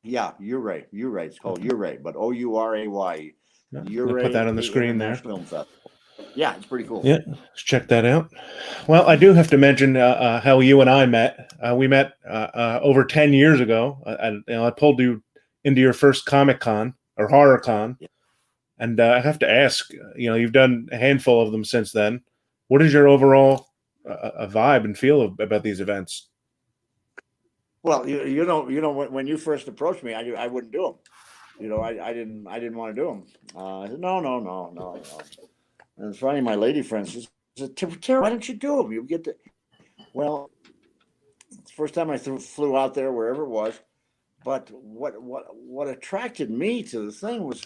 Yeah, Ouray. Ouray. It's called Ouray, but Ouray. Ouray. Put that on the screen there. Film Festival. Yeah, it's pretty cool. Yeah, let's check that out. Well, I do have to mention how you and I met. We met over 10 years ago. I pulled you into your first Comic-Con or Horror-Con. Yeah. And I have to ask, you've done a handful of them since then. What is your overall vibe and feel about these events? Well, you know, when you first approached me, I wouldn't do them. I didn't want to do them. I said, no. And it's funny, my lady friend says, Terry, why don't you do them? You get the. Well, it's the first time I flew out there, wherever it was. But what attracted me to the thing was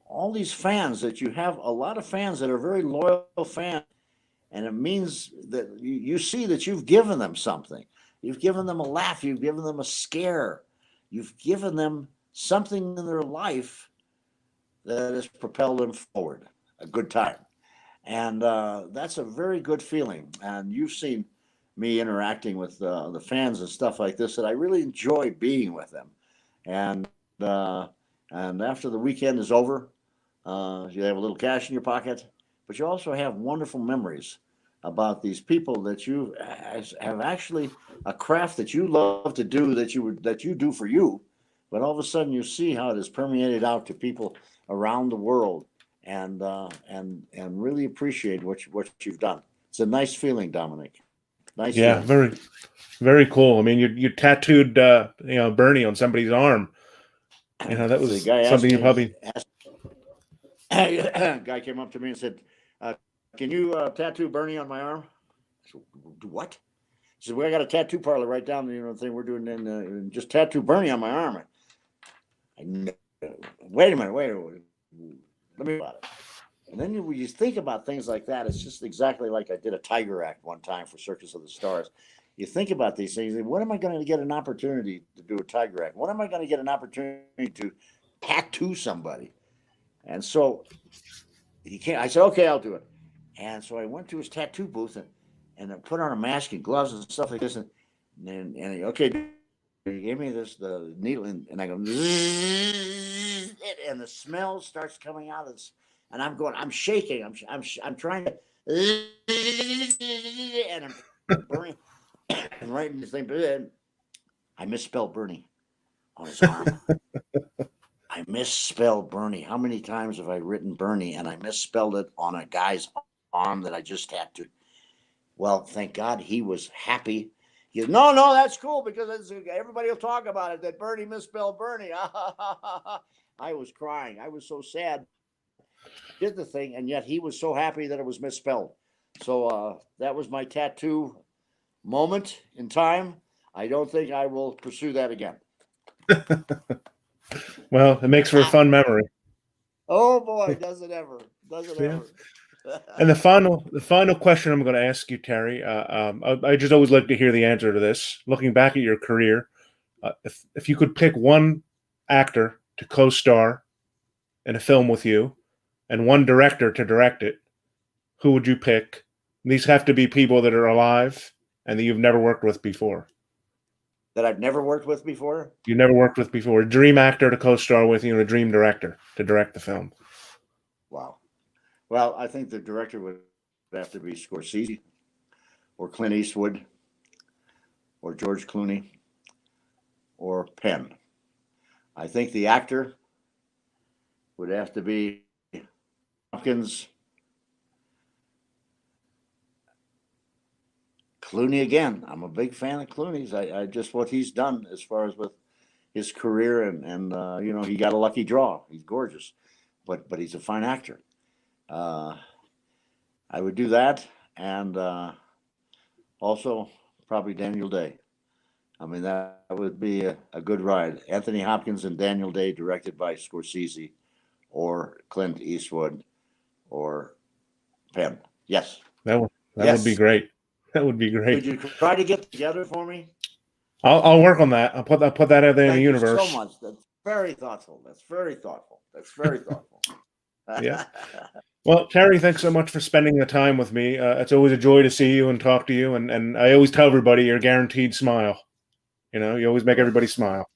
all these fans, that you have a lot of fans that are very loyal fans. And it means that you see that you've given them something. You've given them a laugh. You've given them a scare. You've given them something in their life that has propelled them forward, a good time. And that's a very good feeling. And you've seen me interacting with the fans and stuff like this, that I really enjoy being with them. And after the weekend is over, you have a little cash in your pocket, but you also have wonderful memories about these people that you have actually a craft that you love to do, that you do for you, but all of a sudden you see how it is permeated out to people around the world, and really appreciate what you've done. It's a nice feeling, Dominic. Nice. Yeah, feeling. Very, very cool. I mean, you tattooed Bernie on somebody's arm. That was something you probably. A guy came up to me and said, "Can you tattoo Bernie on my arm?" I said, "What?" He said, "Well, I got a tattoo parlor right down the thing we're doing, and just tattoo Bernie on my arm." Wait a minute. Let me about it. And then when you think about things like that, it's just exactly like I did a Tiger Act one time for Circus of the Stars. You think about these things, and when am I going to get an opportunity to do a Tiger Act? When am I going to get an opportunity to tattoo somebody? And so he can't. I said, "Okay, I'll do it." And so I went to his tattoo booth and I put on a mask and gloves and stuff like this. And he, okay, he gave me the needle, and I go, and the smell starts coming out of this, and I'm shaking. I'm trying to, and I'm burning, and writing this thing. I misspelled Bernie on his arm. I misspelled Bernie. How many times have I written Bernie and I misspelled it on a guy's arm that I just tattooed? Well, thank God he was happy. He goes, no, that's cool, because everybody will talk about it, that Bernie misspelled Bernie. I was crying. I was so sad. Did the thing, and yet he was so happy that it was misspelled. So that was my tattoo moment in time. I don't think I will pursue that again. Well, it makes for a fun memory. Oh boy, does it ever? Ever? And the final question I'm going to ask you, Terry. I just always like to hear the answer to this. Looking back at your career, if you could pick one actor to co-star in a film with you, and one director to direct it, who would you pick, These have to be people that are alive and that you've never worked with before. That I've never worked with before? You never worked with before. A dream actor to co-star with you and a dream director to direct the film. Wow. Well, I think the director would have to be Scorsese or Clint Eastwood or George Clooney or Penn. I think the actor would have to be Hopkins. Clooney again. I'm a big fan of Clooney's. I just what he's done as far as with his career and you know, he got a lucky draw. He's gorgeous, but he's a fine actor. I would do that, and also probably Daniel Day. I mean, that would be a good ride. Anthony Hopkins and Daniel Day, directed by Scorsese or Clint Eastwood or Penn. Yes. That would be great. That would be great. Could you try to get together for me? I'll work on that. I'll put that out there in the universe. Thank you so much. That's very thoughtful. That's very thoughtful. Yeah. Well, Terry, thanks so much for spending the time with me. It's always a joy to see you and talk to you. And I always tell everybody you're a guaranteed smile. You know, you always make everybody smile.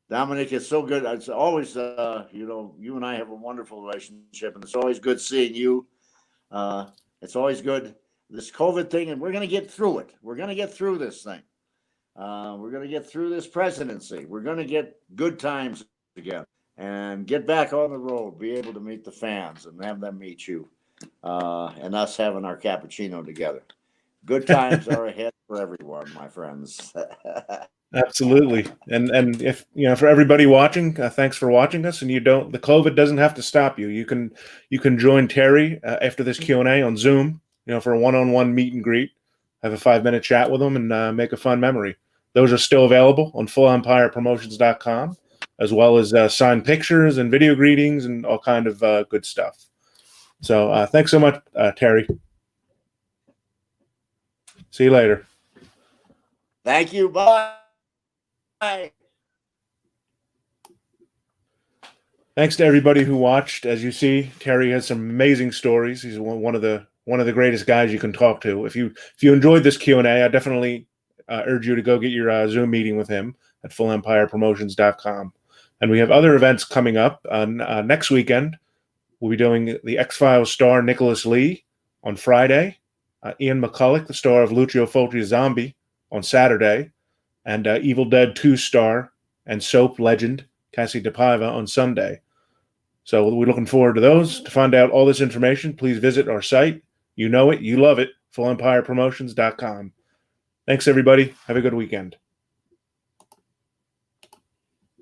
Dominic, it's so good. It's always, you know, you and I have a wonderful relationship, and it's always good seeing you. It's always good. This COVID thing, and we're going to get through it. We're going to get through this thing. We're going to get through this presidency. We're going to get good times again and get back on the road, be able to meet the fans and have them meet you, and us having our cappuccino together. Good times are ahead for everyone, my friends. Absolutely. And if, you know, for everybody watching, thanks for watching us. And the COVID doesn't have to stop you. You can join Terry after this Q&A on Zoom, you know, for a one-on-one meet and greet, have a 5-minute chat with them and make a fun memory. Those are still available on FullEmpirePromotions.com, as well as signed pictures and video greetings and all kind of good stuff. So thanks so much, Terry. See you later. Thank you. Bye. Thanks to everybody who watched. As you see, Terry has some amazing stories. He's one of the greatest guys you can talk to. If you enjoyed this Q&A, I definitely urge you to go get your Zoom meeting with him at FullEmpirePromotions.com. And we have other events coming up. Next weekend, we'll be doing the X-Files star Nicholas Lee on Friday, Ian McCulloch, the star of Lucio Fulci's Zombie, on Saturday, and Evil Dead 2 star and soap legend Cassie DePaiva on Sunday. So we're looking forward to those. To find out all this information, please visit our site. You know it, you love it, FullEmpirePromotions.com. Thanks, everybody. Have a good weekend.